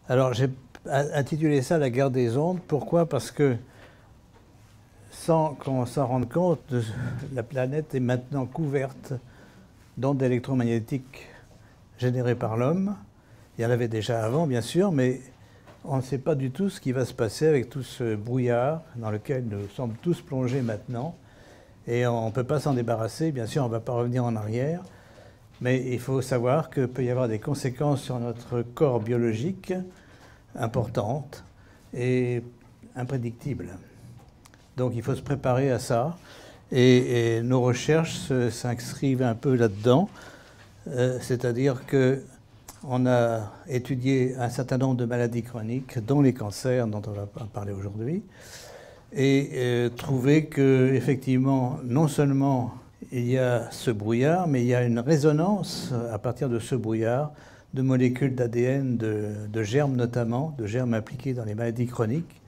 Alors j'ai intitulé ça La guerre des ondes. Pourquoi? Parce que sans qu'on s'en rende compte, la planète est maintenant couverte d'ondes électromagnétiques générées par l'homme. Il y en avait déjà avant, bien sûr, mais on ne sait pas du tout ce qui va se passer avec tout ce brouillard dans lequel nous sommes tous plongés maintenant. Et on ne peut pas s'en débarrasser, bien sûr, on ne va pas revenir en arrière. Mais il faut savoir qu'il peut y avoir des conséquences sur notre corps biologique importantes et imprédictibles. Donc il faut se préparer à ça. Et nos recherches s'inscrivent un peu là-dedans. C'est-à-dire qu'on a étudié un certain nombre de maladies chroniques, dont les cancers dont on va parler aujourd'hui, et trouvé qu'effectivement, non seulement il y a ce brouillard, mais il y a une résonance à partir de ce brouillard de molécules d'ADN, de germes notamment, de germes impliqués dans les maladies chroniques.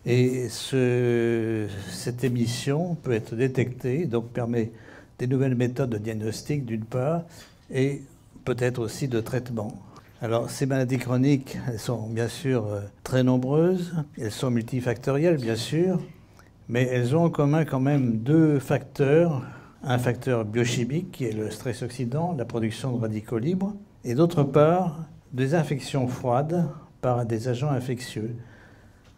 Et cette émission peut être détectée, donc permet des nouvelles méthodes de diagnostic d'une part, et peut-être aussi de traitement. Alors ces maladies chroniques, elles sont bien sûr très nombreuses, elles sont multifactorielles bien sûr, mais elles ont en commun quand même deux facteurs. Un facteur biochimique qui est le stress oxydant, la production de radicaux libres, et d'autre part des infections froides par des agents infectieux.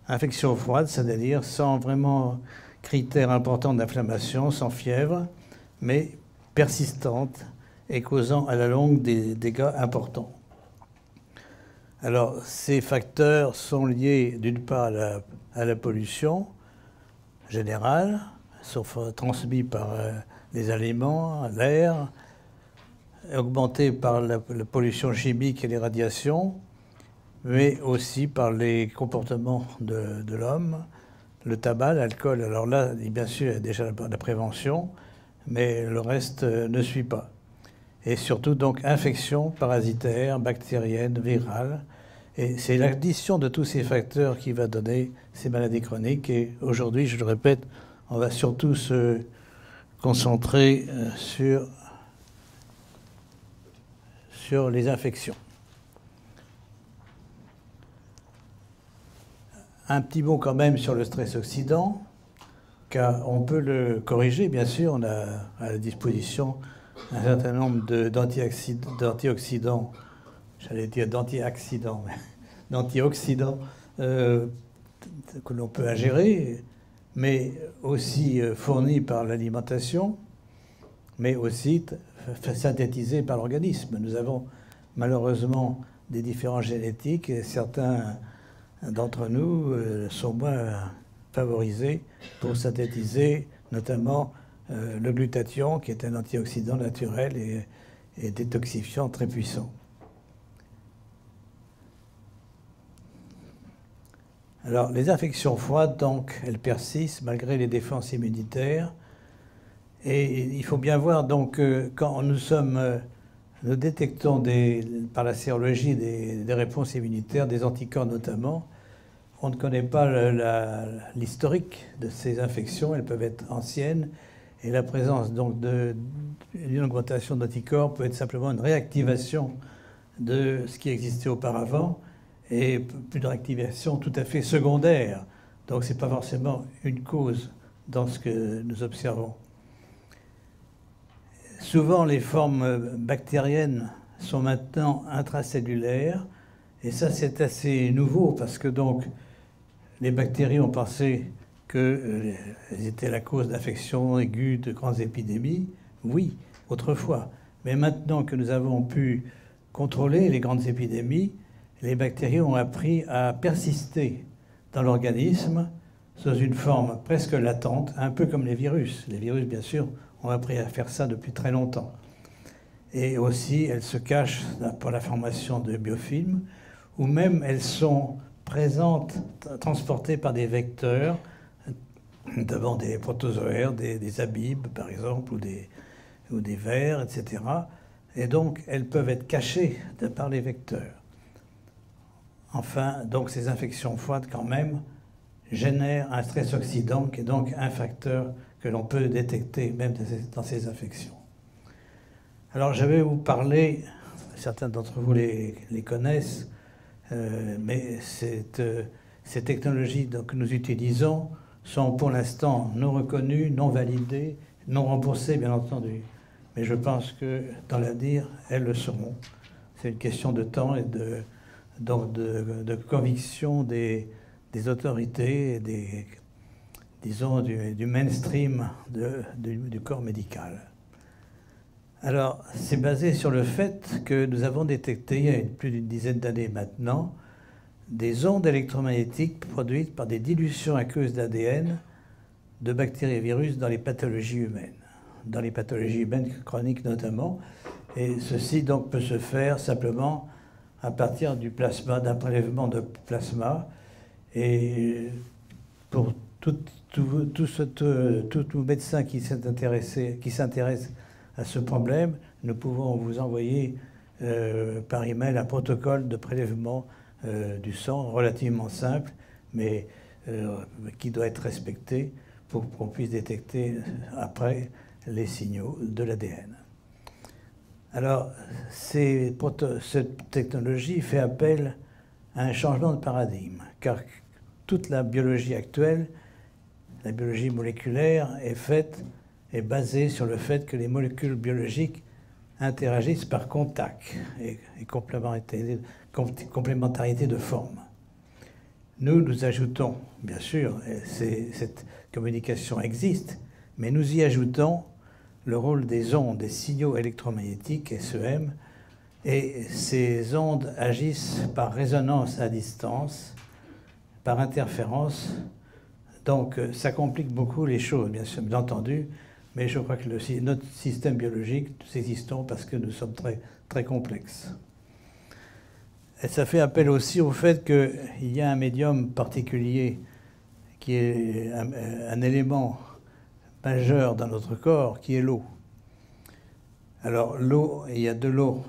Infection froide, c'est-à-dire sans vraiment critères importants d'inflammation, sans fièvre, mais persistante et causant à la longue des dégâts importants. Alors, ces facteurs sont liés d'une part à la pollution générale, sont transmis par les aliments, l'air, augmentés par la pollution chimique et les radiations, mais aussi par les comportements de l'homme, le tabac, l'alcool. Alors là, bien sûr, il y a déjà la prévention, mais le reste ne suit pas. Et surtout, donc, infection parasitaire, bactérienne, virale. Et c'est l'addition de tous ces facteurs qui va donner ces maladies chroniques. Et aujourd'hui, je le répète, on va surtout se concentrer sur les infections. Un petit mot quand même sur le stress oxydant, car on peut le corriger, bien sûr. On a à la disposition un certain nombre d'antioxydants, j'allais dire d'antioxydants, d'antioxydants que l'on peut ingérer, mais aussi fournis par l'alimentation, mais aussi synthétisés par l'organisme. Nous avons malheureusement des différences génétiques et certains d'entre nous sont moins favorisés pour synthétiser notamment le glutathion, qui est un antioxydant naturel et détoxifiant très puissant. Alors, les infections froides, donc, elles persistent malgré les défenses immunitaires. Et il faut bien voir, donc, quand nous détectons par la sérologie des réponses immunitaires, des anticorps notamment, on ne connaît pas l'historique de ces infections. Elles peuvent être anciennes. Et la présence donc d'une augmentation d'anticorps peut être simplement une réactivation de ce qui existait auparavant et une réactivation tout à fait secondaire. Donc ce n'est pas forcément une cause dans ce que nous observons. Souvent, les formes bactériennes sont maintenant intracellulaires. Et ça, c'est assez nouveau parce que donc les bactéries ont pensé qu'elles étaient la cause d'infections aiguës, de grandes épidémies. Oui, autrefois. Mais maintenant que nous avons pu contrôler les grandes épidémies, les bactéries ont appris à persister dans l'organisme sous une forme presque latente, un peu comme les virus. Les virus, bien sûr, ont appris à faire ça depuis très longtemps. Et aussi, elles se cachent pour la formation de biofilms, ou même elles sont présentes, transportées par des vecteurs, notamment des protozoaires, des amibes, par exemple, ou des vers, etc. Et donc, elles peuvent être cachées par les vecteurs. Enfin, donc, ces infections froides, quand même, génèrent un stress oxydant, qui est donc un facteur que l'on peut détecter même dans ces infections. Alors, je vais vous parler, certains d'entre vous les connaissent, Mais ces technologies que nous utilisons sont pour l'instant non reconnues, non validées, non remboursées, bien entendu. Mais je pense que dans l'avenir, elles le seront. C'est une question de temps et de conviction des autorités et disons, du mainstream du corps médical. Alors, c'est basé sur le fait que nous avons détecté, il y a plus d'une dizaine d'années maintenant, des ondes électromagnétiques produites par des dilutions aqueuses d'ADN de bactéries et virus dans les pathologies humaines, chroniques notamment. Et ceci donc peut se faire simplement à partir du plasma, d'un prélèvement de plasma. Et pour tout médecin qui s'intéresse à ce problème, nous pouvons vous envoyer par email un protocole de prélèvement du sang relativement simple, mais qui doit être respecté pour qu'on puisse détecter après les signaux de l'ADN. Alors, cette technologie fait appel à un changement de paradigme, car toute la biologie actuelle, la biologie moléculaire, est basée sur le fait que les molécules biologiques interagissent par contact et complémentarité de forme. Nous ajoutons, bien sûr, cette communication existe, mais nous y ajoutons le rôle des ondes, des signaux électromagnétiques, SEM, et ces ondes agissent par résonance à distance, par interférence. Donc ça complique beaucoup les choses, bien sûr, bien entendu, mais je crois que notre système biologique, nous existons parce que nous sommes très, très complexes. Et ça fait appel aussi au fait qu'il y a un médium particulier qui est un élément majeur dans notre corps, qui est l'eau. Alors l'eau, il y a de l'eau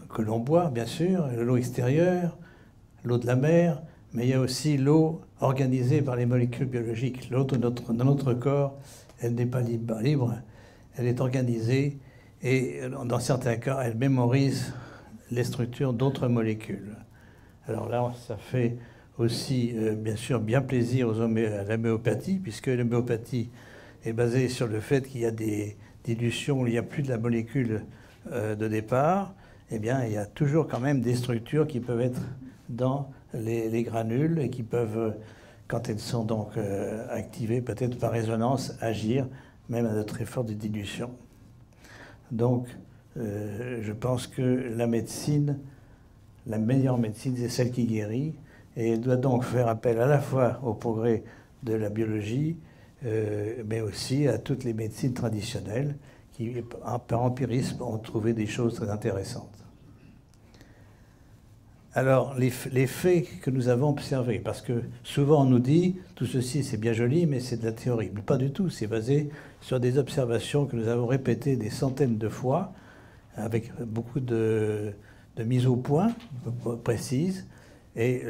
que l'on boit, bien sûr, l'eau extérieure, l'eau de la mer, mais il y a aussi l'eau organisée par les molécules biologiques. L'eau dans notre corps, elle n'est pas libre, elle est organisée et dans certains cas, elle mémorise les structures d'autres molécules. Alors là, ça fait aussi, bien sûr, bien plaisir à l'homéopathie, puisque l'homéopathie est basée sur le fait qu'il y a des dilutions où il n'y a plus de la molécule de départ. Eh bien, il y a toujours quand même des structures qui peuvent être dans les granules et qui peuvent, quand elles sont donc activées, peut-être par résonance, agir même à de très fortes dilutions. Donc, je pense que la médecine, la meilleure médecine, c'est celle qui guérit, et elle doit donc faire appel à la fois au progrès de la biologie, mais aussi à toutes les médecines traditionnelles qui, par empirisme, ont trouvé des choses très intéressantes. Alors, les faits que nous avons observés, parce que souvent on nous dit tout ceci c'est bien joli, mais c'est de la théorie. Mais pas du tout, c'est basé sur des observations que nous avons répétées des centaines de fois, avec beaucoup de mise au point précise. Et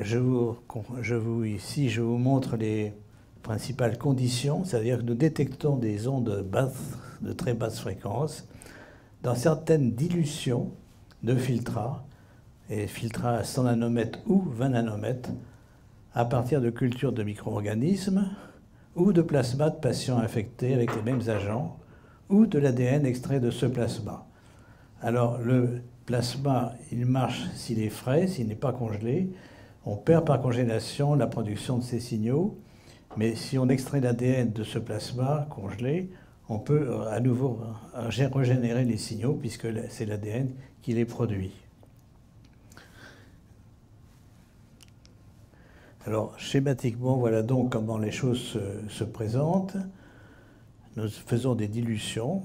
ici, je vous montre les principales conditions, c'est-à-dire que nous détectons des ondes basses, de très basse fréquence, dans certaines dilutions de filtrats, et filtrats à 100 nanomètres ou 20 nanomètres, à partir de cultures de micro-organismes ou de plasma de patients infectés avec les mêmes agents, ou de l'ADN extrait de ce plasma. Alors, le plasma, il marche s'il est frais, s'il n'est pas congelé. On perd par congélation la production de ces signaux, mais si on extrait l'ADN de ce plasma congelé, on peut à nouveau régénérer les signaux, puisque c'est l'ADN qui les produit. Alors, schématiquement, voilà donc comment les choses se présentent. Nous faisons des dilutions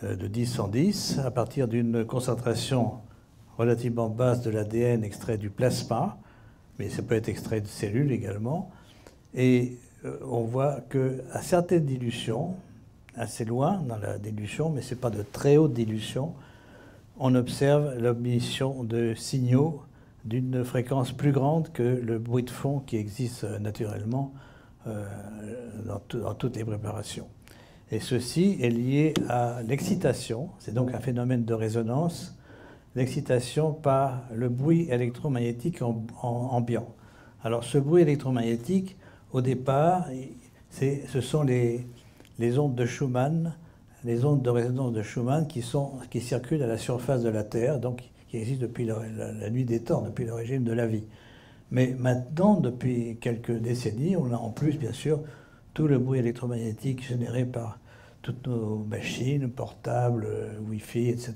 de 10 en 10 à partir d'une concentration relativement basse de l'ADN extrait du plasma, mais ça peut être extrait de cellules également. Et on voit qu'à certaines dilutions, assez loin dans la dilution, mais ce n'est pas de très haute dilution, on observe l'émission de signaux d'une fréquence plus grande que le bruit de fond qui existe naturellement dans toutes les préparations. Et ceci est lié à l'excitation, c'est donc un phénomène de résonance l'excitation par le bruit électromagnétique ambiant. Alors ce bruit électromagnétique, au départ, ce sont les ondes de Schumann, les ondes de résonance de Schumann qui circulent à la surface de la Terre, donc qui existent depuis la nuit des temps, depuis l'origine de la vie. Mais maintenant, depuis quelques décennies, on a en plus, bien sûr, tout le bruit électromagnétique généré par toutes nos machines, portables, Wi-Fi, etc.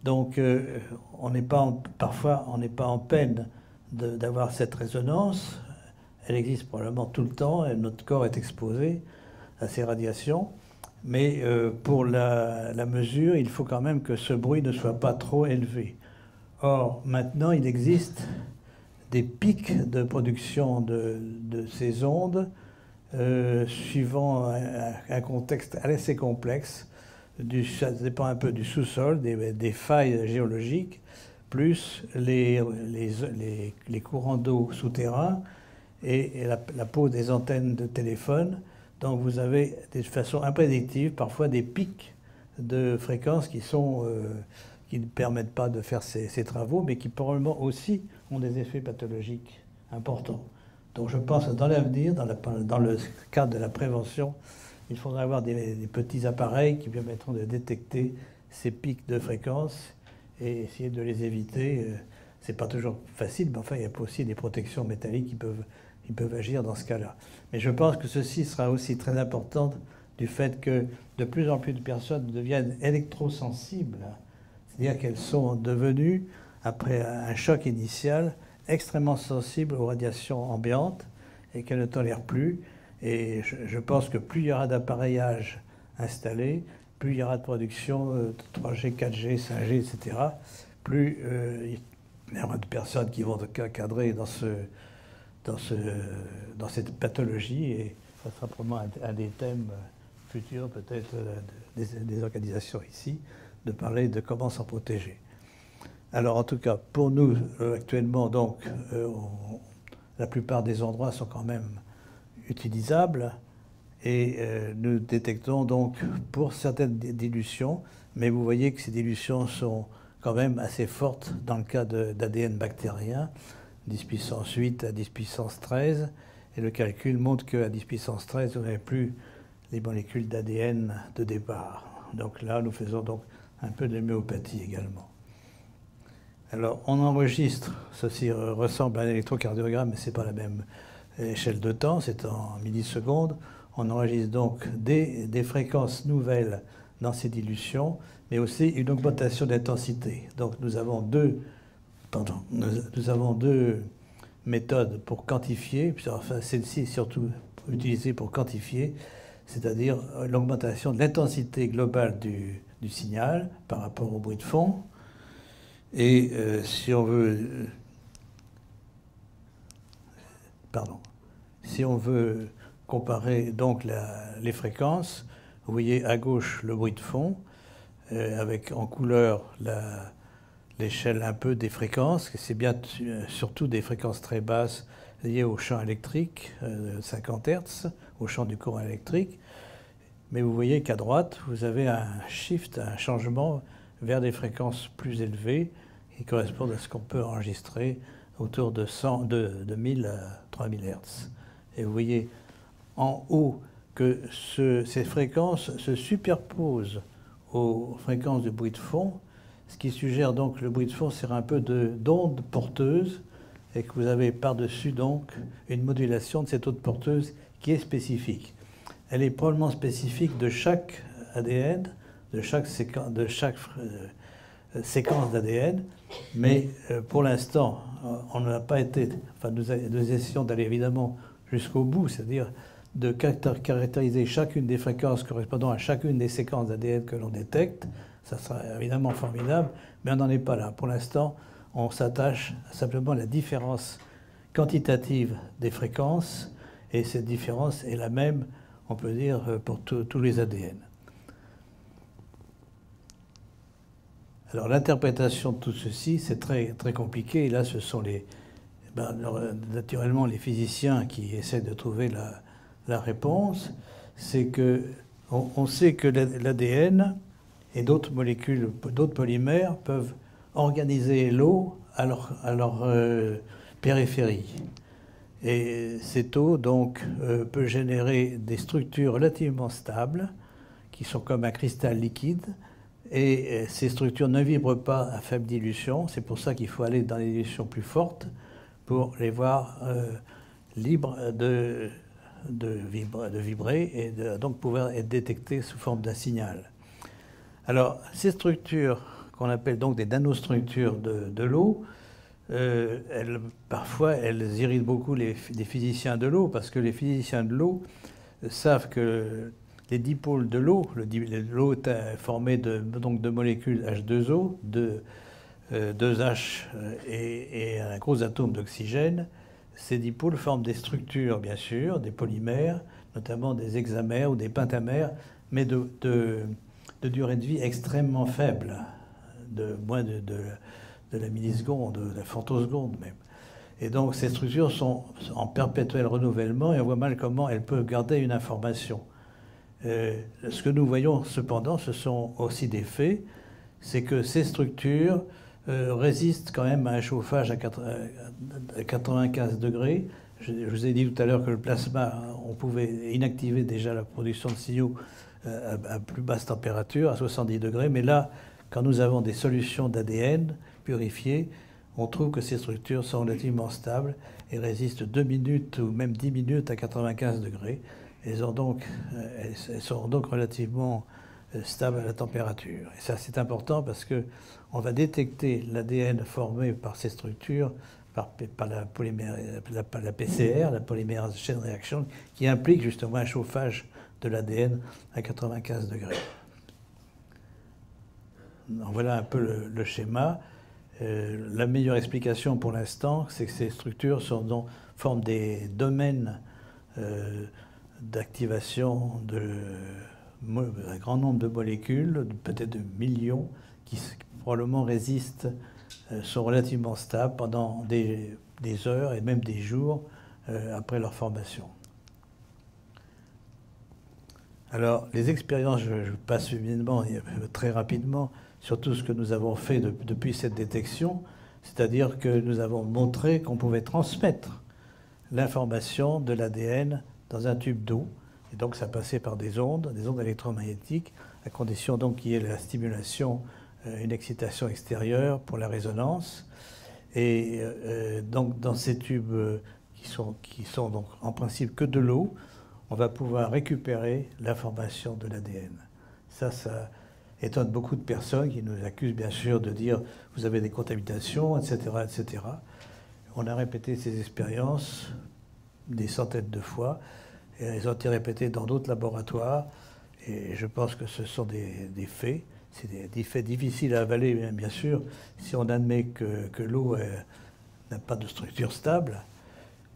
Donc, parfois, on n'est pas en peine d'avoir cette résonance. Elle existe probablement tout le temps, et notre corps est exposé à ces radiations. Mais pour la mesure, il faut quand même que ce bruit ne soit pas trop élevé. Or, maintenant, il existe des pics de production de ces ondes suivant un contexte assez complexe. Ça dépend un peu du sous-sol, des failles géologiques, plus les courants d'eau souterrains et la pose des antennes de téléphone. Donc vous avez de façon imprédictive parfois des pics de fréquences qui ne permettent pas de faire ces travaux, mais qui probablement aussi ont des effets pathologiques importants. Donc je pense que dans l'avenir, dans le cadre de la prévention, il faudra avoir des petits appareils qui permettront de détecter ces pics de fréquences et essayer de les éviter. C'est pas toujours facile, mais enfin il y a aussi des protections métalliques qui peuvent agir dans ce cas-là. Mais je pense que ceci sera aussi très important du fait que de plus en plus de personnes deviennent électrosensibles, c'est-à-dire qu'elles sont devenues, après un choc initial, extrêmement sensibles aux radiations ambiantes et qu'elles ne tolèrent plus. Et je pense que plus il y aura d'appareillage installé, plus il y aura de production de 3G, 4G, 5G, etc., plus il y aura de personnes qui vont cadrer dans cette pathologie, et ça sera probablement un des thèmes futurs, peut-être, des organisations ici, de parler de comment s'en protéger. Alors, en tout cas, pour nous, actuellement, donc, la plupart des endroits sont quand même utilisables, et nous détectons donc pour certaines dilutions, mais vous voyez que ces dilutions sont quand même assez fortes dans le cas d'ADN bactérien, 10 puissance 8 à 10 puissance 13, et le calcul montre qu'à 10 puissance 13, vous n'avez plus les molécules d'ADN de départ. Donc là, nous faisons donc un peu de l'homéopathie également. Alors, on enregistre, ceci ressemble à un électrocardiogramme, mais ce n'est pas la même échelle de temps, c'est en millisecondes. On enregistre donc des fréquences nouvelles dans ces dilutions, mais aussi une augmentation d'intensité. Donc nous avons deux méthodes pour quantifier, enfin celle-ci est surtout utilisée pour quantifier, c'est-à-dire l'augmentation de l'intensité globale du signal par rapport au bruit de fond. Et si on veut comparer donc les fréquences, vous voyez à gauche le bruit de fond, avec en couleur l'échelle un peu des fréquences, c'est bien surtout des fréquences très basses liées au champ électrique, 50 Hz, au champ du courant électrique. Mais vous voyez qu'à droite, vous avez un shift, un changement vers des fréquences plus élevées qui correspondent à ce qu'on peut enregistrer autour de 1000 à 3000 Hz. Et vous voyez en haut que ces fréquences se superposent aux fréquences du bruit de fond, ce qui suggère donc que le bruit de fond sert un peu d'onde porteuse et que vous avez par-dessus donc une modulation de cette onde porteuse qui est spécifique. Elle est probablement spécifique de chaque ADN, de chaque séquence d'ADN, mais pour l'instant, on n'a pas été... Enfin, nous essayons d'aller évidemment jusqu'au bout, c'est-à-dire de caractériser chacune des fréquences correspondant à chacune des séquences d'ADN que l'on détecte. Ça sera évidemment formidable, mais on n'en est pas là. Pour l'instant, on s'attache simplement à la différence quantitative des fréquences, et cette différence est la même, on peut dire, pour tous les ADN. Alors l'interprétation de tout ceci, c'est très, très compliqué. Et là, ce sont naturellement les physiciens qui essaient de trouver la réponse. C'est que on sait que l'ADN et d'autres molécules, d'autres polymères peuvent organiser l'eau à leur périphérie. Et cette eau, donc, peut générer des structures relativement stables, qui sont comme un cristal liquide, et ces structures ne vibrent pas à faible dilution. C'est pour ça qu'il faut aller dans les dilutions plus fortes pour les voir libres de vibrer et donc pouvoir être détectées sous forme d'un signal. Alors, ces structures, qu'on appelle donc des nanostructures de l'eau, parfois, elles irritent beaucoup les physiciens de l'eau, parce que les physiciens de l'eau savent que les dipôles de l'eau, l'eau est formée de molécules H2O, 2H et un gros atome d'oxygène. Ces dipôles forment des structures, bien sûr, des polymères, notamment des hexamères ou des pentamères, mais de durée de vie extrêmement faible, de moins de la milliseconde, de la femtoseconde même. Et donc ces structures sont en perpétuel renouvellement et on voit mal comment elles peuvent garder une information. Ce que nous voyons cependant, ce sont aussi des faits, c'est que ces structures résistent quand même à un chauffage à 95 degrés. Je vous ai dit tout à l'heure que le plasma, on pouvait inactiver déjà la production de signaux à plus basse température, à 70 degrés, mais là, quand nous avons des solutions d'ADN purifiées, on trouve que ces structures sont relativement stables et résistent 2 minutes ou même 10 minutes à 95 degrés. Elles sont donc relativement stables à la température. Et ça, c'est important parce qu'on va détecter l'ADN formé par ces structures, par la PCR, la polymérase chain reaction, qui implique justement un chauffage de l'ADN à 95 degrés. Donc voilà un peu le schéma. La meilleure explication pour l'instant, c'est que ces structures forment des domaines d'activation d'un grand nombre de molécules, peut-être de millions, qui probablement résistent, sont relativement stables pendant des heures et même des jours après leur formation. Alors, les expériences, je passe évidemment très rapidement sur tout ce que nous avons fait depuis cette détection, c'est-à-dire que nous avons montré qu'on pouvait transmettre l'information de l'ADN dans un tube d'eau. Et donc ça passait par des ondes électromagnétiques, à condition donc qu'il y ait la stimulation, une excitation extérieure pour la résonance. Et donc dans ces tubes qui sont donc en principe que de l'eau, on va pouvoir récupérer l'information de l'ADN. Ça étonne beaucoup de personnes qui nous accusent bien sûr de dire « vous avez des contaminations, etc. etc. » On a répété ces expériences des centaines de fois, et elles ont été répétées dans d'autres laboratoires, et je pense que ce sont des faits. C'est des faits difficiles à avaler, bien sûr, si on admet que l'eau n'a pas de structure stable.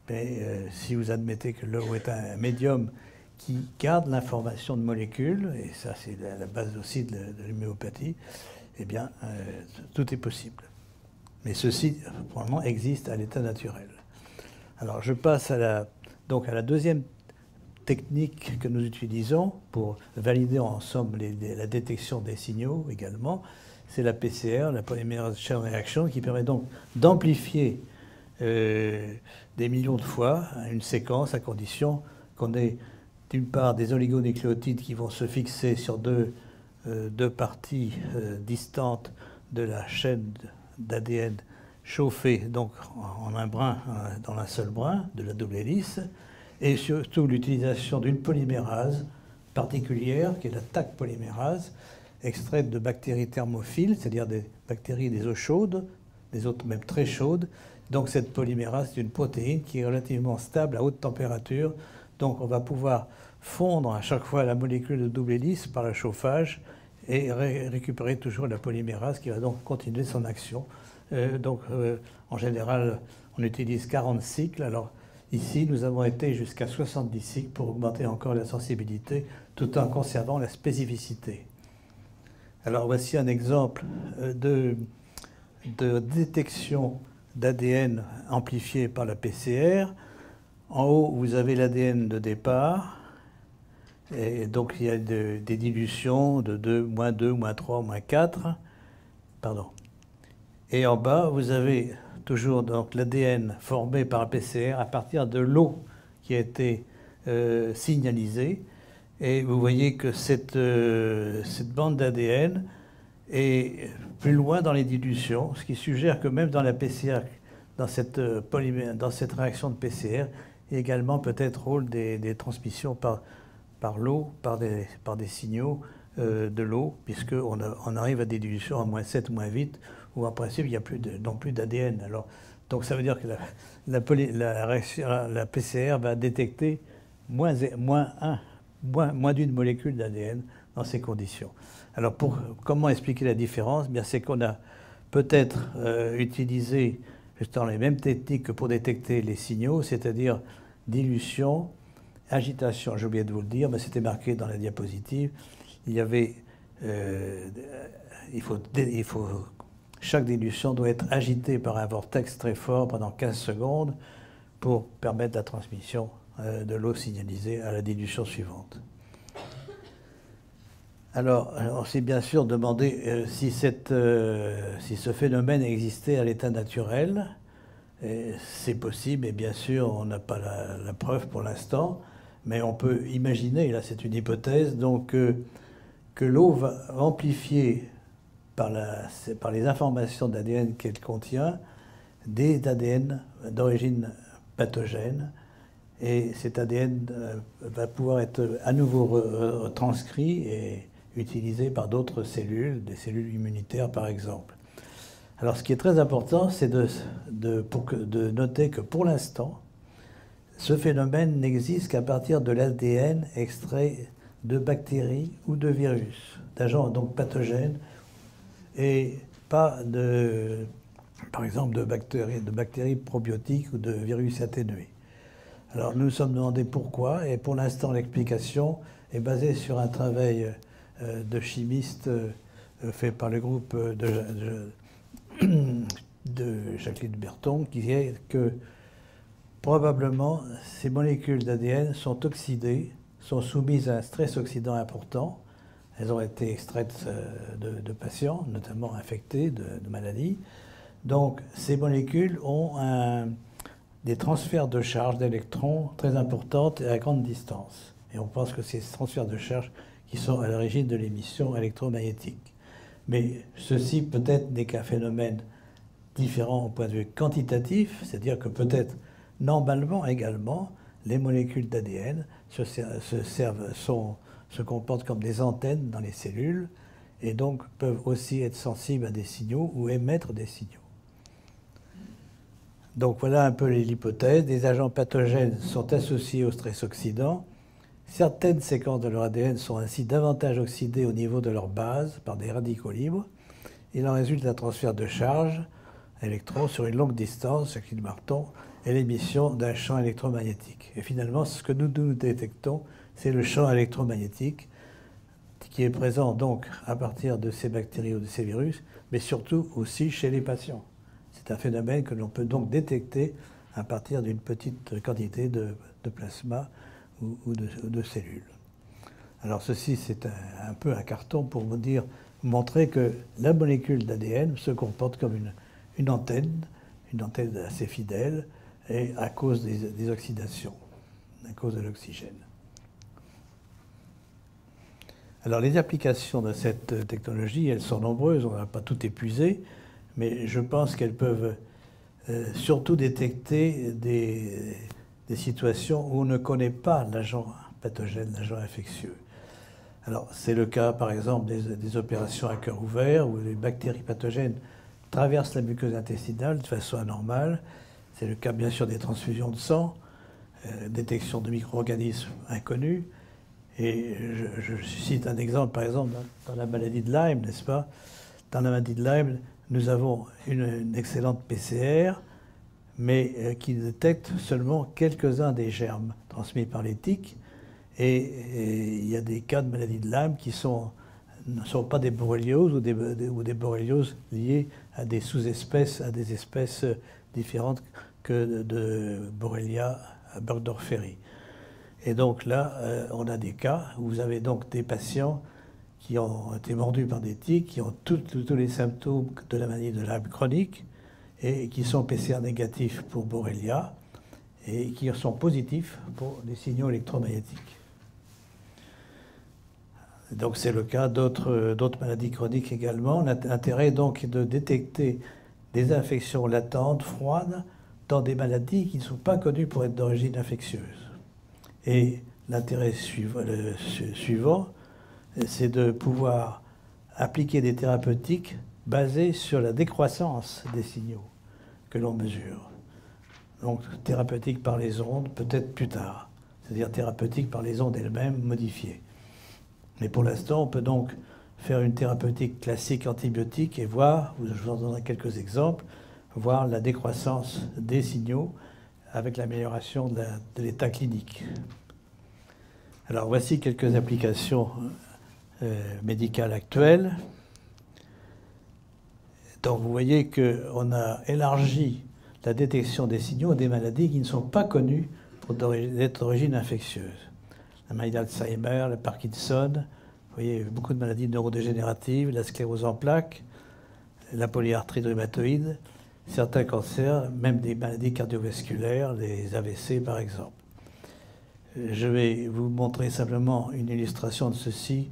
Mais si vous admettez que l'eau est un médium qui garde l'information de molécules, et ça c'est la base aussi de l'homéopathie, eh bien tout est possible. Mais ceci, probablement, existe à l'état naturel. Alors je passe à la deuxième technique que nous utilisons pour valider en somme la détection des signaux également, c'est la PCR, la polymérase chain reaction, qui permet donc d'amplifier des millions de fois une séquence à condition qu'on ait d'une part des oligonucléotides qui vont se fixer sur deux parties distantes de la chaîne d'ADN chauffée donc en un brin, dans un seul brin de la double hélice, et surtout l'utilisation d'une polymérase particulière qui est la Taq polymérase, extraite de bactéries thermophiles, c'est-à-dire des bactéries des eaux chaudes, des eaux même très chaudes. Donc cette polymérase, c'est une protéine qui est relativement stable à haute température. Donc on va pouvoir fondre à chaque fois la molécule de double hélice par le chauffage et récupérer toujours la polymérase qui va donc continuer son action. En général, on utilise 40 cycles. Alors ici, nous avons été jusqu'à 70 cycles pour augmenter encore la sensibilité tout en conservant la spécificité. Alors voici un exemple de détection d'ADN amplifié par la PCR. En haut, vous avez l'ADN de départ. Et donc, il y a des dilutions de 2, -2, -3, -4. Pardon. Et en bas, vous avez toujours donc l'ADN formé par un PCR à partir de l'eau qui a été signalisée. Et vous voyez que cette bande d'ADN est plus loin dans les dilutions, ce qui suggère que même dans la PCR, dans cette réaction de PCR, il y a également peut-être rôle des transmissions par l'eau, par des signaux de l'eau, puisqu'on arrive à des dilutions à -7, -8, où en principe il n'y a non plus d'ADN. Alors, donc ça veut dire que la PCR va détecter moins d'une molécule d'ADN dans ces conditions. Alors comment expliquer la différence? Bien, c'est qu'on a peut-être utilisé justement les mêmes techniques que pour détecter les signaux, c'est-à-dire dilution, agitation. J'ai oublié de vous le dire, mais c'était marqué dans la diapositive. Il y avait, chaque dilution doit être agitée par un vortex très fort pendant 15 secondes pour permettre la transmission de l'eau signalisée à la dilution suivante. Alors, on s'est bien sûr demandé si ce phénomène existait à l'état naturel. C'est possible, et bien sûr, on n'a pas la preuve pour l'instant, mais on peut imaginer, là c'est une hypothèse, donc que l'eau va amplifier par les informations d'ADN qu'elle contient des ADN d'origine pathogène, et cet ADN va pouvoir être à nouveau retranscrit et utilisé par d'autres cellules, des cellules immunitaires par exemple. Alors ce qui est très important, c'est de noter que pour l'instant, ce phénomène n'existe qu'à partir de l'ADN extrait de bactéries ou de virus, d'agents donc pathogènes, et pas par exemple de bactéries probiotiques ou de virus atténués. Alors nous nous sommes demandé pourquoi, et pour l'instant l'explication est basée sur un travail de chimistes fait par le groupe de Jacqueline Berton, qui est que probablement ces molécules d'ADN sont oxydées, sont soumises à un stress oxydant important. Elles ont été extraites de patients, notamment infectés de maladies. Donc ces molécules ont des transferts de charge d'électrons très importants et à grande distance. Et on pense que c'est ces transferts de charge qui sont à l'origine de l'émission électromagnétique. Mais ceci peut-être n'est qu'un phénomène différent au point de vue quantitatif, c'est-à-dire que peut-être normalement également, les molécules d'ADN se comportent comme des antennes dans les cellules et donc peuvent aussi être sensibles à des signaux ou émettre des signaux. Donc voilà un peu l'hypothèse. Des agents pathogènes sont associés au stress oxydant. Certaines séquences de leur ADN sont ainsi davantage oxydées au niveau de leur base par des radicaux libres. Il en résulte un transfert de charge électrons sur une longue distance, Jacqueline Berton, et l'émission d'un champ électromagnétique. Et finalement, ce que nous détectons, c'est le champ électromagnétique qui est présent donc à partir de ces bactéries ou de ces virus, mais surtout aussi chez les patients. C'est un phénomène que l'on peut donc détecter à partir d'une petite quantité de plasma ou de cellules. Alors ceci, c'est un peu un carton pour vous montrer que la molécule d'ADN se comporte comme une antenne assez fidèle, et à cause des oxydations, à cause de l'oxygène. Alors les applications de cette technologie, elles sont nombreuses, on n'a pas tout épuisé, mais je pense qu'elles peuvent surtout détecter des situations où on ne connaît pas l'agent pathogène, l'agent infectieux. Alors c'est le cas par exemple des opérations à cœur ouvert où les bactéries pathogènes traversent la muqueuse intestinale de façon anormale. C'est le cas bien sûr des transfusions de sang, détection de micro-organismes inconnus. Et je cite un exemple, par exemple, dans la maladie de Lyme, n'est-ce pas? Dans la maladie de Lyme, nous avons une excellente PCR, mais qui détecte seulement quelques-uns des germes transmis par les tiques. Et il y a des cas de maladie de Lyme qui ne sont pas des borrélioses ou des borrélioses liées à des sous-espèces, à des espèces différentes que de Borrelia burgdorferi. Et donc là, on a des cas où vous avez donc des patients qui ont été mordus par des tiques, qui ont tous les symptômes de la maladie de Lyme chronique et qui sont PCR négatifs pour Borrelia et qui sont positifs pour des signaux électromagnétiques. Donc c'est le cas d'autres maladies chroniques également. L'intérêt donc est de détecter des infections latentes, froides, dans des maladies qui ne sont pas connues pour être d'origine infectieuse. Et l'intérêt suivant, c'est de pouvoir appliquer des thérapeutiques basées sur la décroissance des signaux que l'on mesure. Donc thérapeutique par les ondes, peut-être plus tard. C'est-à-dire thérapeutique par les ondes elles-mêmes modifiées. Mais pour l'instant, on peut donc faire une thérapeutique classique antibiotique et voir, je vous en donnerai quelques exemples, voir la décroissance des signaux avec l'amélioration de l'état clinique. Alors voici quelques applications médicales actuelles. Donc vous voyez qu'on a élargi la détection des signaux à des maladies qui ne sont pas connues pour être d'origine infectieuse. La maladie d'Alzheimer, le Parkinson, vous voyez beaucoup de maladies neurodégénératives, la sclérose en plaques, la polyarthrite rhumatoïde, certains cancers, même des maladies cardiovasculaires, les AVC par exemple. Je vais vous montrer simplement une illustration de ceci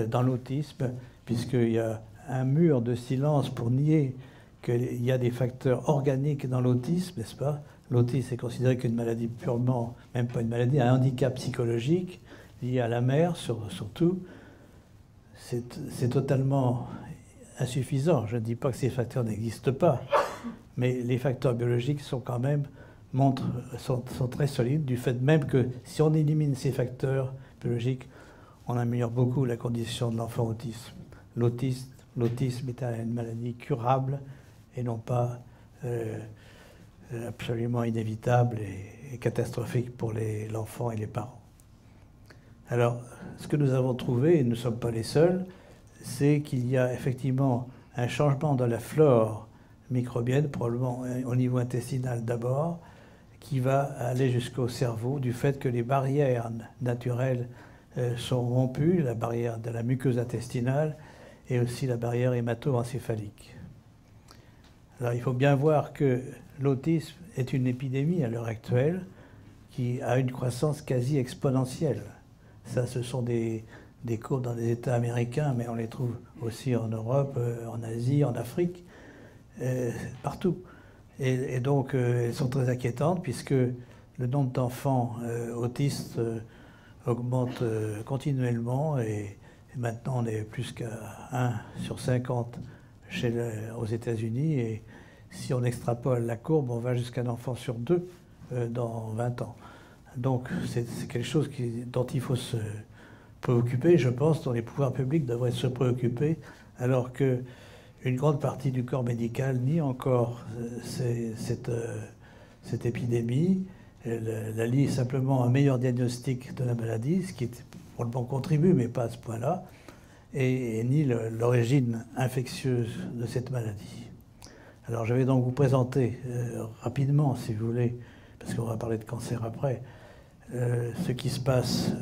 dans l'autisme, puisqu'il y a un mur de silence pour nier qu'il y a des facteurs organiques dans l'autisme, n'est-ce pas? L'autisme est considéré qu'une maladie purement, même pas une maladie, un handicap psychologique lié à la mère surtout. C'est totalement insuffisant. Je ne dis pas que ces facteurs n'existent pas, mais les facteurs biologiques sont quand même sont très solides, du fait même que si on élimine ces facteurs biologiques, on améliore beaucoup la condition de l'enfant autiste. L'autisme est une maladie curable et non pas absolument inévitable et catastrophique pour l'enfant et les parents. Alors, ce que nous avons trouvé, et nous ne sommes pas les seuls, c'est qu'il y a effectivement un changement dans la flore microbienne, probablement au niveau intestinal d'abord, qui va aller jusqu'au cerveau du fait que les barrières naturelles sont rompues, la barrière de la muqueuse intestinale et aussi la barrière hémato-encéphalique. Alors il faut bien voir que l'autisme est une épidémie à l'heure actuelle qui a une croissance quasi exponentielle. Ça, ce sont des courbes dans les États américains, mais on les trouve aussi en Europe, en Asie, en Afrique, partout. Et donc, elles sont très inquiétantes puisque le nombre d'enfants autistes augmente continuellement et maintenant on est plus qu'à 1 sur 50 aux États-Unis et si on extrapole la courbe, on va jusqu'à un enfant sur 2 dans 20 ans. Donc c'est quelque chose dont il faut se préoccuper, je pense, dont les pouvoirs publics devraient se préoccuper, alors que une grande partie du corps médical nie encore cette épidémie. Elle lie simplement un meilleur diagnostic de la maladie, ce qui probablement contribue, mais pas à ce point-là, et nie l'origine infectieuse de cette maladie. Alors je vais donc vous présenter rapidement, si vous voulez, parce qu'on va parler de cancer après, ce qui se passe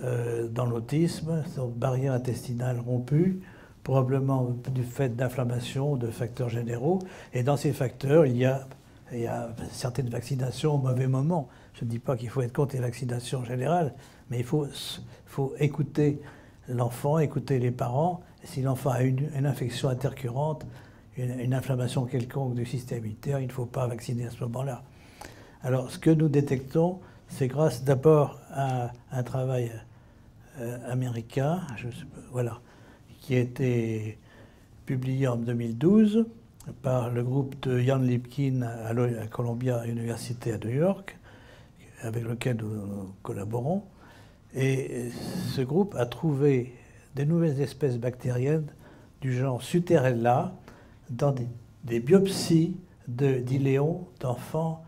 dans l'autisme, cette barrière intestinale rompue, probablement du fait d'inflammation, de facteurs généraux. Et dans ces facteurs, il y a certaines vaccinations au mauvais moment. Je ne dis pas qu'il faut être contre les vaccinations générales, mais il faut écouter l'enfant, écouter les parents. Et si l'enfant a une infection intercurrente, une inflammation quelconque du système immunitaire, il ne faut pas vacciner à ce moment-là. Alors, ce que nous détectons, c'est grâce d'abord à un travail américain, voilà, qui a été publié en 2012 par le groupe de Jan Lipkin à Columbia University à New York, avec lequel nous collaborons. Et ce groupe a trouvé des nouvelles espèces bactériennes du genre Suterella dans des biopsies d'iléons d'enfants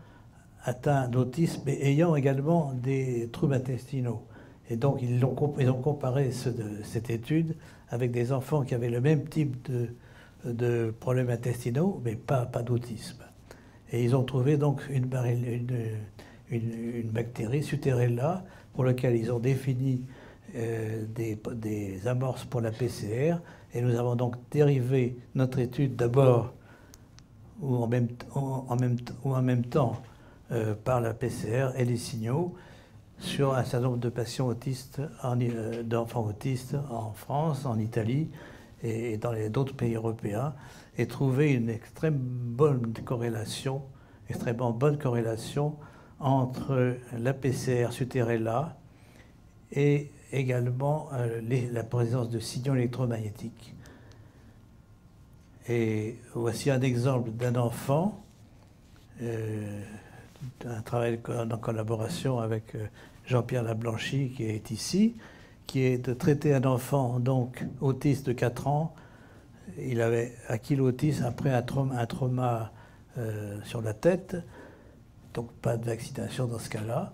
atteints d'autisme et ayant également des troubles intestinaux. Et donc ils ont comparé cette étude avec des enfants qui avaient le même type de problèmes intestinaux, mais pas d'autisme. Et ils ont trouvé donc une bactérie, Suterella, pour laquelle ils ont défini des amorces pour la PCR, et nous avons donc dérivé notre étude d'abord ou en même temps par la PCR et les signaux sur un certain nombre de patients autistes, d'enfants autistes en France, en Italie et dans d'autres pays européens, et trouver une extrêmement bonne corrélation entre la PCR Suterella et également la présence de signaux électromagnétiques. Et voici un exemple d'un enfant, un travail en collaboration avec Jean-Pierre Lablanchy qui est ici, qui est de traiter un enfant donc autiste de 4 ans. Il avait acquis l'autisme après un trauma sur la tête, donc pas de vaccination dans ce cas-là.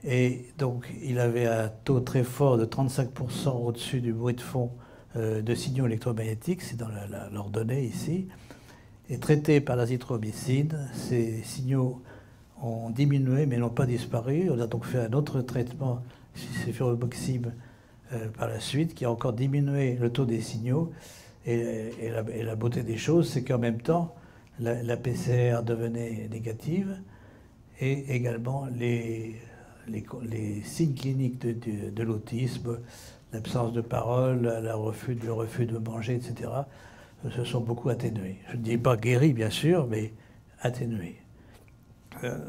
Et donc il avait un taux très fort de 35% au-dessus du bruit de fond de signaux électromagnétiques, c'est dans l'ordonnée ici. Et traité par l'azithromycine, ces signaux ont diminué mais n'ont pas disparu. On a donc fait un autre traitement, céphalomoxib, par la suite, qui a encore diminué le taux des signaux. Et la beauté des choses, c'est qu'en même temps, la PCR devenait négative et également les signes cliniques de l'autisme, l'absence de parole, le refus de manger, etc., se sont beaucoup atténués. Je ne dis pas guéris, bien sûr, mais atténués.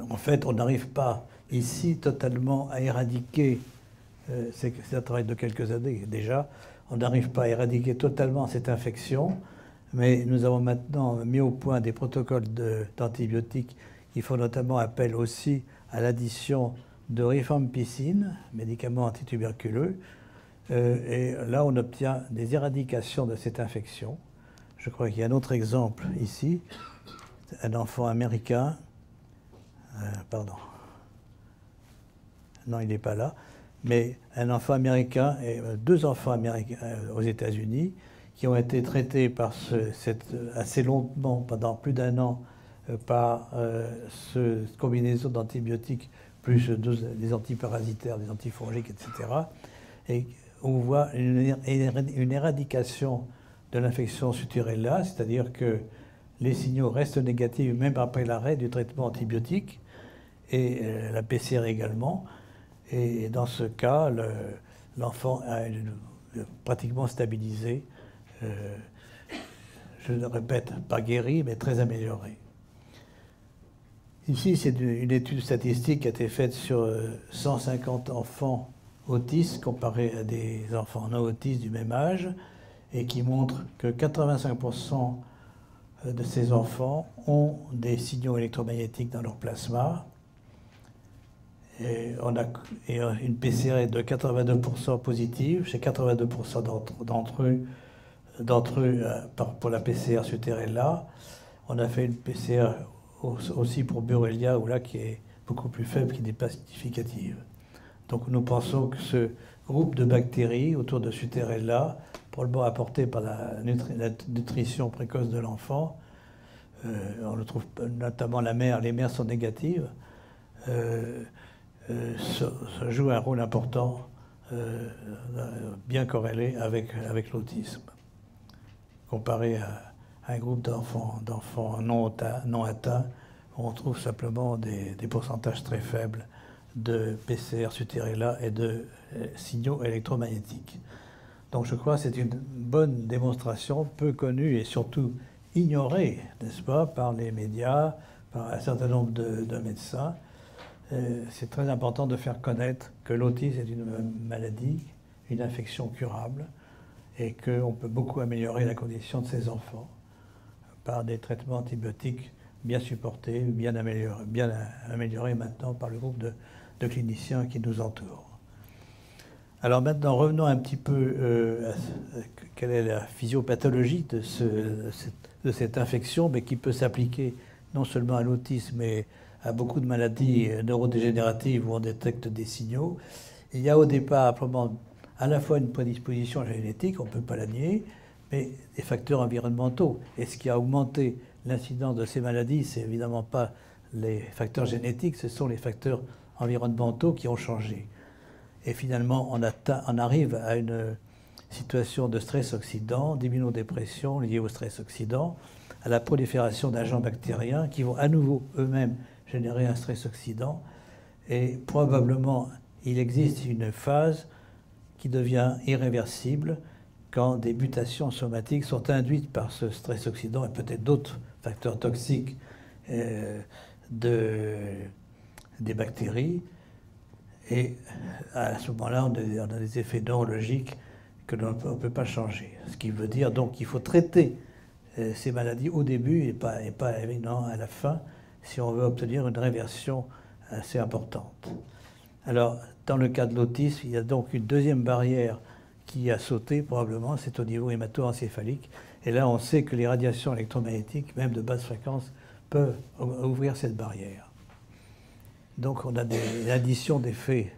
En fait, on n'arrive pas ici totalement à éradiquer, c'est un travail de quelques années déjà, on n'arrive pas à éradiquer totalement cette infection, mais nous avons maintenant mis au point des protocoles d'antibiotiques qui font notamment appel aussi à l'addition de rifampicine, médicament antituberculeux, et là on obtient des éradications de cette infection. Je crois qu'il y a un autre exemple ici, un enfant américain, pardon, non il n'est pas là, mais un enfant américain et deux enfants américains aux États-Unis qui ont été traités par assez longuement, pendant plus d'un an, par cette combinaison d'antibiotiques plus des antiparasitaires, des antifongiques, etc. Et on voit une éradication de l'infection Suterella, c'est-à-dire que les signaux restent négatifs même après l'arrêt du traitement antibiotique, et la PCR également. Et dans ce cas, l'enfant a pratiquement stabilisé. Je le répète, pas guéri, mais très amélioré. Ici, c'est une étude statistique qui a été faite sur 150 enfants autistes comparés à des enfants non autistes du même âge, et qui montre que 85% de ces enfants ont des signaux électromagnétiques dans leur plasma. Et on a une PCR de 82% positive chez 82% d'entre eux pour la PCR Suterella. On a fait une PCR aussi pour Borrelia, ou là qui est beaucoup plus faible, qui n'est pas significative. Donc nous pensons que ce groupe de bactéries autour de Suterella, probablement apporté par la nutrition précoce de l'enfant, on le trouve notamment les mères sont négatives, ça joue un rôle important, bien corrélé avec l'autisme. Comparé à un groupe d'enfants non atteints, on trouve simplement des pourcentages très faibles de PCR Suterella et de signaux électromagnétiques. Donc je crois que c'est une bonne démonstration, peu connue et surtout ignorée, n'est-ce pas, par les médias, par un certain nombre de médecins. C'est très important de faire connaître que l'autisme est une maladie, une infection curable, et qu'on peut beaucoup améliorer la condition de ces enfants par des traitements antibiotiques bien supportés, bien améliorés maintenant par le groupe de cliniciens qui nous entourent. Alors maintenant, revenons un petit peu à quelle est la physiopathologie de cette infection, mais qui peut s'appliquer non seulement à l'autisme, mais à beaucoup de maladies neurodégénératives où on détecte des signaux. Il y a au départ à la fois une prédisposition génétique, on ne peut pas la nier, mais des facteurs environnementaux. Et ce qui a augmenté l'incidence de ces maladies, c'est évidemment pas les facteurs génétiques, ce sont les facteurs environnementaux qui ont changé. Et finalement, on arrive à une situation de stress oxydant, d'immunodépression liée au stress oxydant, à la prolifération d'agents bactériens qui vont à nouveau eux-mêmes générer un stress oxydant. Et probablement, il existe une phase qui devient irréversible quand des mutations somatiques sont induites par ce stress oxydant et peut-être d'autres facteurs toxiques des bactéries. Et à ce moment-là, on a des effets neurologiques que l'on ne peut pas changer. Ce qui veut dire donc qu'il faut traiter ces maladies au début et pas évidemment à la fin si on veut obtenir une réversion assez importante. Alors, dans le cas de l'autisme, il y a donc une deuxième barrière qui a sauté probablement, c'est au niveau hémato-encéphalique. Et là, on sait que les radiations électromagnétiques, même de basse fréquence, peuvent ouvrir cette barrière. Donc on a des additions d'effets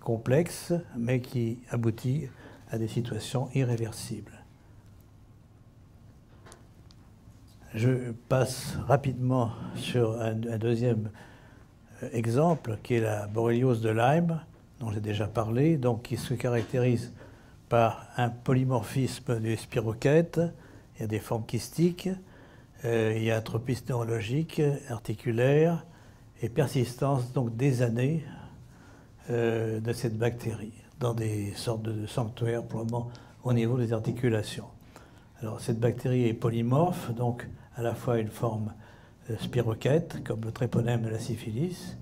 complexes, mais qui aboutissent à des situations irréversibles. Je passe rapidement sur un deuxième exemple, qui est la borréliose de Lyme, dont j'ai déjà parlé, donc qui se caractérise par un polymorphisme des spirochètes, il y a des formes kystiques, il y a un tropisme neurologique, articulaire, et persistance donc des années de cette bactérie dans des sortes de sanctuaires probablement au niveau des articulations. Alors cette bactérie est polymorphe, donc à la fois une forme spirochète, comme le tréponème de la syphilis,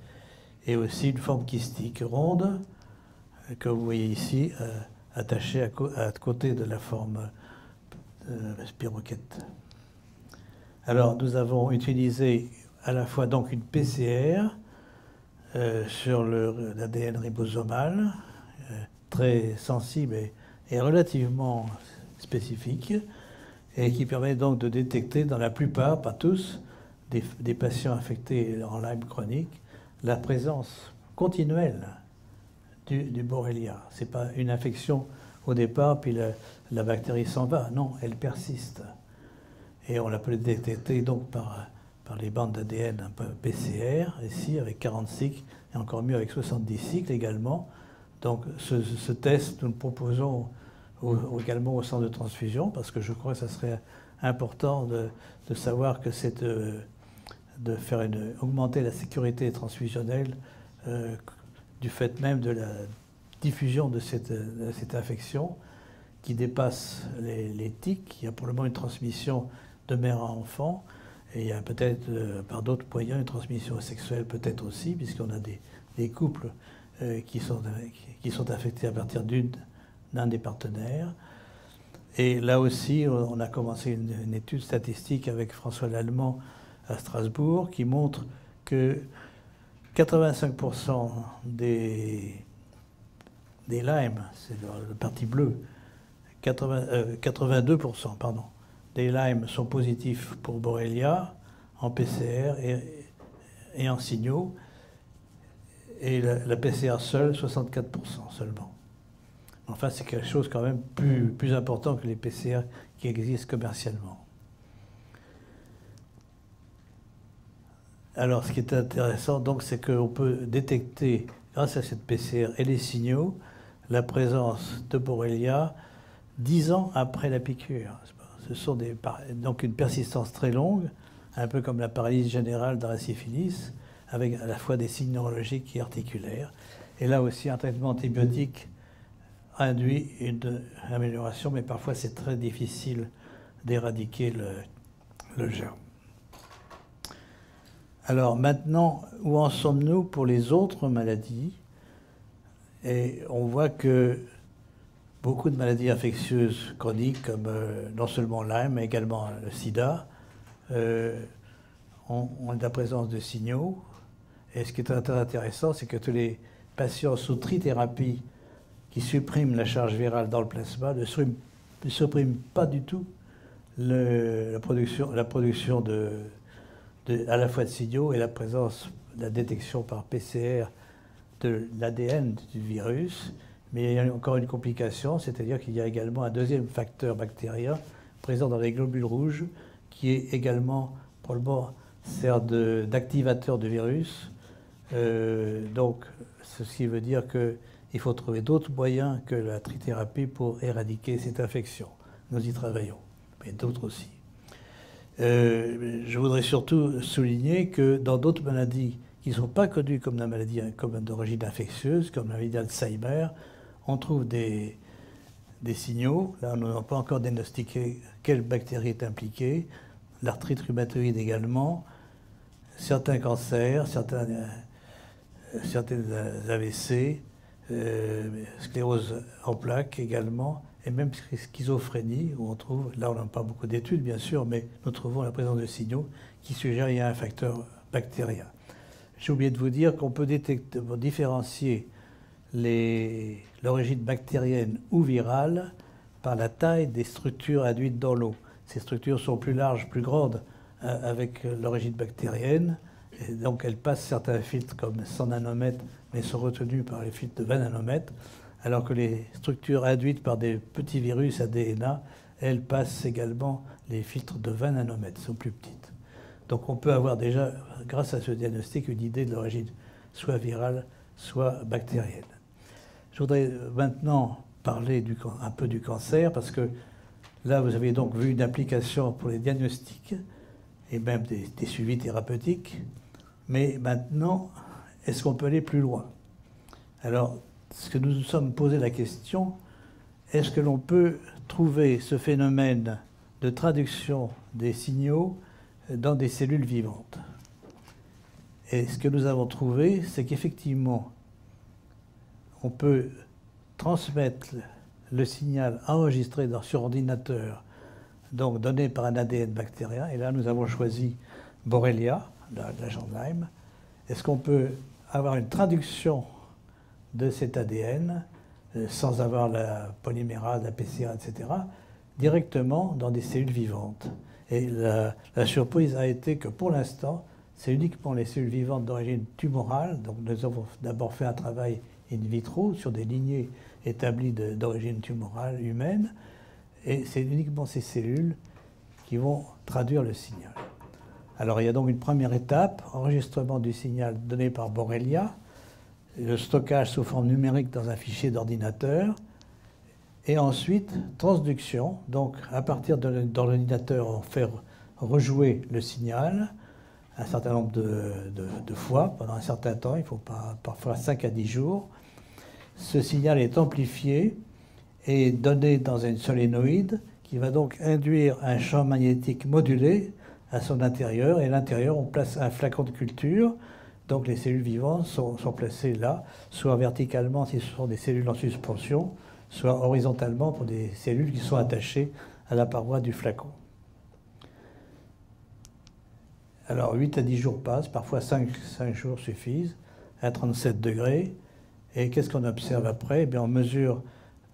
et aussi une forme kystique ronde, que vous voyez ici, attachée à côté de la forme spirochète. Alors nous avons utilisé à la fois donc une PCR sur l'ADN ribosomal, très sensible et relativement spécifique, et qui permet donc de détecter dans la plupart, pas tous, des patients affectés en Lyme chronique, la présence continuelle du Borrelia. Ce n'est pas une infection au départ, puis la bactérie s'en va. Non, elle persiste. Et on la peut détecter donc par les bandes d'ADN un peu PCR, ici avec 40 cycles, et encore mieux avec 70 cycles également. Donc ce test, nous le proposons également au centre de transfusion, parce que je crois que ça serait important de savoir que c'est de faire augmenter la sécurité transfusionnelle du fait même de la diffusion de cette infection qui dépasse les tiques. Il y a pour le moment une transmission de mère à enfant, et il y a peut-être par d'autres moyens une transmission sexuelle peut-être aussi, puisqu'on a des couples qui sont affectés à partir d'un des partenaires. Et là aussi, on a commencé une étude statistique avec François Lallemand à Strasbourg qui montre que 85% des Lyme, c'est le parti bleu, 82%, pardon, des Lyme sont positifs pour Borrelia en PCR et en signaux, et la PCR seule, 64% seulement. Enfin, c'est quelque chose quand même plus important que les PCR qui existent commercialement. Alors, ce qui est intéressant, donc, c'est qu'on peut détecter, grâce à cette PCR et les signaux, la présence de Borrelia 10 ans après la piqûre. Ce sont donc une persistance très longue, un peu comme la paralysie générale de la syphilis, avec à la fois des signes neurologiques et articulaires. Et là aussi, un traitement antibiotique induit une amélioration, mais parfois c'est très difficile d'éradiquer le germe. Alors maintenant, où en sommes-nous pour les autres maladies? Et on voit que beaucoup de maladies infectieuses chroniques, comme non seulement Lyme, mais également le sida, ont la présence de signaux. Et ce qui est très intéressant, c'est que tous les patients sous trithérapie qui suppriment la charge virale dans le plasma ne suppriment pas du tout la production à la fois de signaux et la présence, la détection par PCR de l'ADN du virus. Mais il y a encore une complication, c'est-à-dire qu'il y a également un deuxième facteur bactérien présent dans les globules rouges qui est également, probablement, sert d'activateur de virus. Donc Ceci veut dire qu'il faut trouver d'autres moyens que la trithérapie pour éradiquer cette infection. Nous y travaillons, mais d'autres aussi. Je voudrais surtout souligner que dans d'autres maladies qui ne sont pas connues comme la maladie d'origine infectieuse, comme la maladie d'Alzheimer, on trouve des signaux. Là, on n'a pas encore diagnostiqué quelle bactérie est impliquée. L'arthrite rhumatoïde également, certains cancers, certains AVC, sclérose en plaques également, et même schizophrénie, où on trouve, là on n'a pas beaucoup d'études bien sûr, mais nous trouvons la présence de signaux qui suggèrent qu'il y a un facteur bactérien. J'ai oublié de vous dire qu'on peut différencier l'origine bactérienne ou virale par la taille des structures induites dans l'eau. Ces structures sont plus larges, plus grandes avec l'origine bactérienne, et donc elles passent certains filtres comme 100 nanomètres, mais sont retenues par les filtres de 20 nanomètres, alors que les structures induites par des petits virus ADNA, elles passent également les filtres de 20 nanomètres, sont plus petites. Donc on peut avoir déjà, grâce à ce diagnostic, une idée de l'origine soit virale, soit bactérienne. Je voudrais maintenant parler un peu du cancer, parce que là, vous avez donc vu une application pour les diagnostics et même des suivis thérapeutiques. Mais maintenant, est-ce qu'on peut aller plus loin? Alors, ce que nous nous sommes posé la question, est-ce que l'on peut trouver ce phénomène de traduction des signaux dans des cellules vivantes? Et ce que nous avons trouvé, c'est qu'effectivement, on peut transmettre le signal enregistré sur ordinateur, donc donné par un ADN bactérien. Et là, nous avons choisi Borrelia, l'agent de Lyme. Est-ce qu'on peut avoir une traduction de cet ADN, sans avoir la polymérase, la PCR, etc., directement dans des cellules vivantes? Et la surprise a été que pour l'instant, c'est uniquement les cellules vivantes d'origine tumorale. Donc nous avons d'abord fait un travail in vitro sur des lignées établies d'origine tumorale humaine, et c'est uniquement ces cellules qui vont traduire le signal. Alors il y a donc une première étape, enregistrement du signal donné par Borrelia, le stockage sous forme numérique dans un fichier d'ordinateur, et ensuite transduction. Donc à partir de l'ordinateur, on fait rejouer le signal un certain nombre de fois pendant un certain temps, il faut parfois 5 à 10 jours. Ce signal est amplifié et donné dans une solénoïde qui va donc induire un champ magnétique modulé à son intérieur. Et à l'intérieur, on place un flacon de culture. Donc les cellules vivantes sont placées là, soit verticalement si ce sont des cellules en suspension, soit horizontalement pour des cellules qui sont attachées à la paroi du flacon. Alors 8 à 10 jours passent, parfois 5 jours suffisent, à 37 degrés. Et qu'est-ce qu'on observe après? Eh bien, on mesure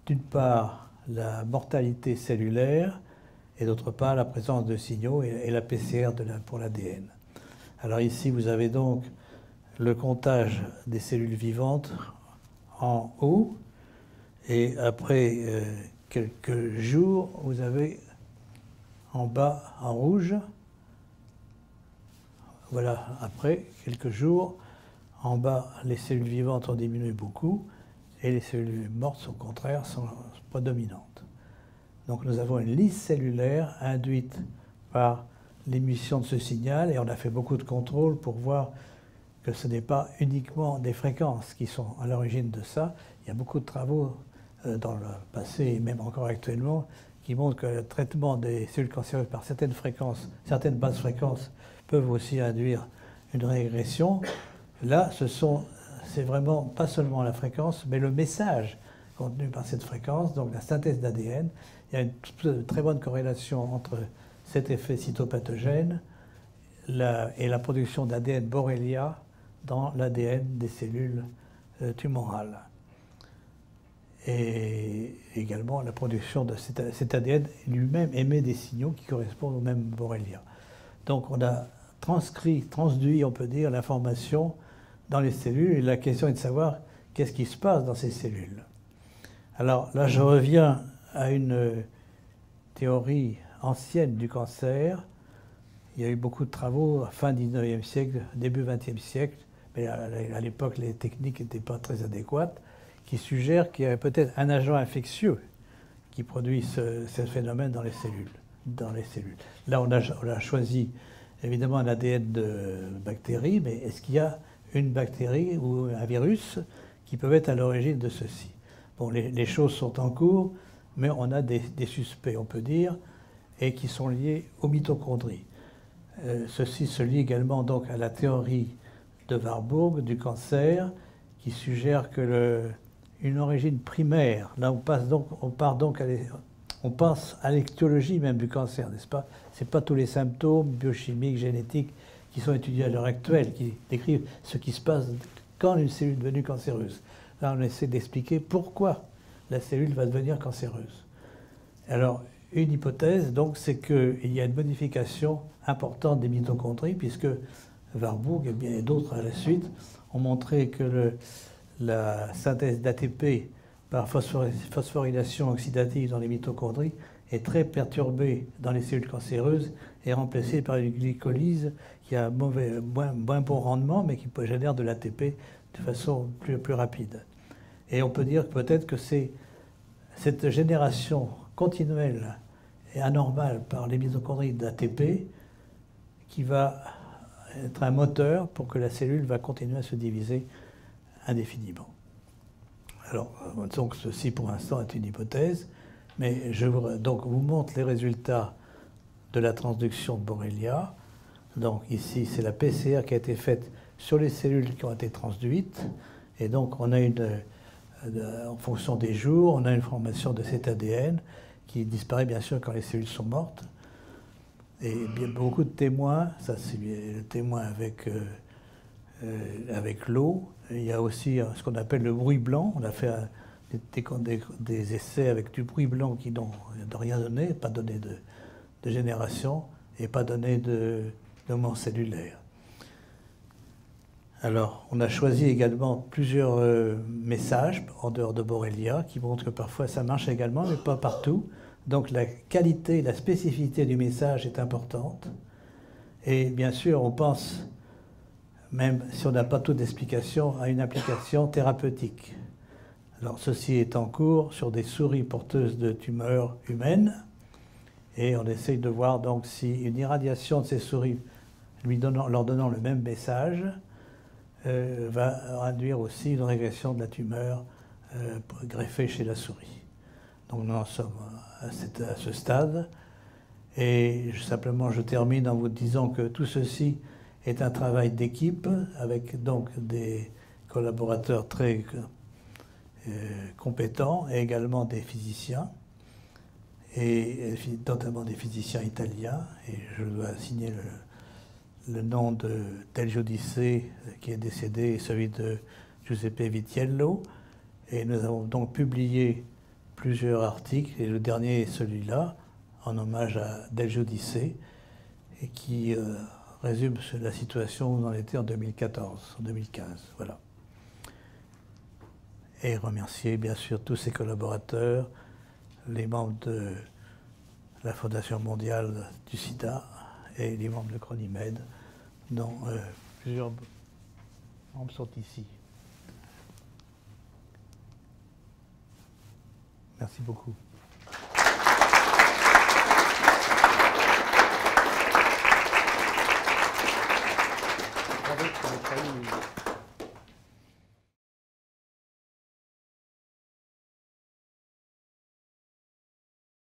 d'une part la mortalité cellulaire et d'autre part la présence de signaux et la PCR pour l'ADN. Alors ici, vous avez donc le comptage des cellules vivantes en haut, et après quelques jours, vous avez en bas en rouge. Voilà, après quelques jours, en bas, les cellules vivantes ont diminué beaucoup, et les cellules mortes, au contraire, sont prédominantes. Donc nous avons une liste cellulaire induite par l'émission de ce signal, et on a fait beaucoup de contrôles pour voir que ce n'est pas uniquement des fréquences qui sont à l'origine de ça. Il y a beaucoup de travaux dans le passé, et même encore actuellement, qui montrent que le traitement des cellules cancéreuses par certaines fréquences, certaines basses fréquences, peuvent aussi induire une régression. Là, c'est vraiment pas seulement la fréquence, mais le message contenu par cette fréquence, donc la synthèse d'ADN. Il y a une très bonne corrélation entre cet effet cytopathogène et la production d'ADN Borrelia dans l'ADN des cellules tumorales. Et également, la production de cet ADN lui-même émet des signaux qui correspondent au même Borrelia. Donc on a transduit, on peut dire, l'information dans les cellules, et la question est de savoir qu'est-ce qui se passe dans ces cellules. Alors là, je reviens à une théorie ancienne du cancer. Il y a eu beaucoup de travaux à fin 19e siècle, début 20e siècle, mais à l'époque les techniques n'étaient pas très adéquates, qui suggèrent qu'il y avait peut-être un agent infectieux qui produit ce phénomène dans les cellules. Là, on a choisi évidemment un ADN de bactérie, mais est-ce qu'il y a une bactérie ou un virus qui peuvent être à l'origine de ceci? Bon, les choses sont en cours, mais on a des suspects, on peut dire, et qui sont liés aux mitochondries. Ceci se lie également donc à la théorie de Warburg du cancer, qui suggère que une origine primaire, là on passe à l'étiologie même du cancer, n'est-ce pas? Ce n'est pas tous les symptômes biochimiques, génétiques qui sont étudiés à l'heure actuelle, qui décrivent ce qui se passe quand une cellule est devenue cancéreuse. Là, on essaie d'expliquer pourquoi la cellule va devenir cancéreuse. Alors, une hypothèse, donc, c'est qu'il y a une modification importante des mitochondries, puisque Warburg et bien d'autres à la suite ont montré que la synthèse d'ATP par phosphorylation oxydative dans les mitochondries est très perturbée dans les cellules cancéreuses et remplacée par une glycolyse qui a moins bon rendement, mais qui génère de l'ATP de façon plus rapide. Et on peut dire que peut-être que c'est cette génération continuelle et anormale par les mitochondries d'ATP qui va être un moteur pour que la cellule va continuer à se diviser indéfiniment. Alors, donc ceci pour l'instant est une hypothèse, mais je vous montre les résultats de la transduction de Borrelia. Donc ici, c'est la PCR qui a été faite sur les cellules qui ont été transduites, et donc on a en fonction des jours, on a une formation de cet ADN qui disparaît bien sûr quand les cellules sont mortes. Et bien, beaucoup de témoins, ça c'est le témoin avec l'eau. Il y a aussi ce qu'on appelle le bruit blanc. On a fait des essais avec du bruit blanc qui n'ont rien donné, pas donné de génération et pas donné de mouvement cellulaire. Alors, on a choisi également plusieurs messages en dehors de Borrelia qui montrent que parfois ça marche également, mais pas partout. Donc la qualité, la spécificité du message est importante. Et bien sûr, on pense, même si on n'a pas toute d'explication, à une application thérapeutique. Alors ceci est en cours sur des souris porteuses de tumeurs humaines. Et on essaye de voir donc si une irradiation de ces souris leur donnant le même message va induire aussi une régression de la tumeur greffée chez la souris. Donc nous en sommes à ce stade. Et simplement, je termine en vous disant que tout ceci est un travail d'équipe avec donc des collaborateurs très compétents et également des physiciens, et notamment des physiciens italiens. Et je dois signer le nom de Del Giudice qui est décédé et celui de Giuseppe Vitiello. Et nous avons donc publié plusieurs articles, et le dernier est celui-là, en hommage à Del Giudice, et qui résume la situation où on en était en 2014, en 2015. Voilà. Et remercier bien sûr tous ses collaborateurs, les membres de la Fondation mondiale du sida et les membres de Chronimed, dont plusieurs membres sont ici. Merci beaucoup.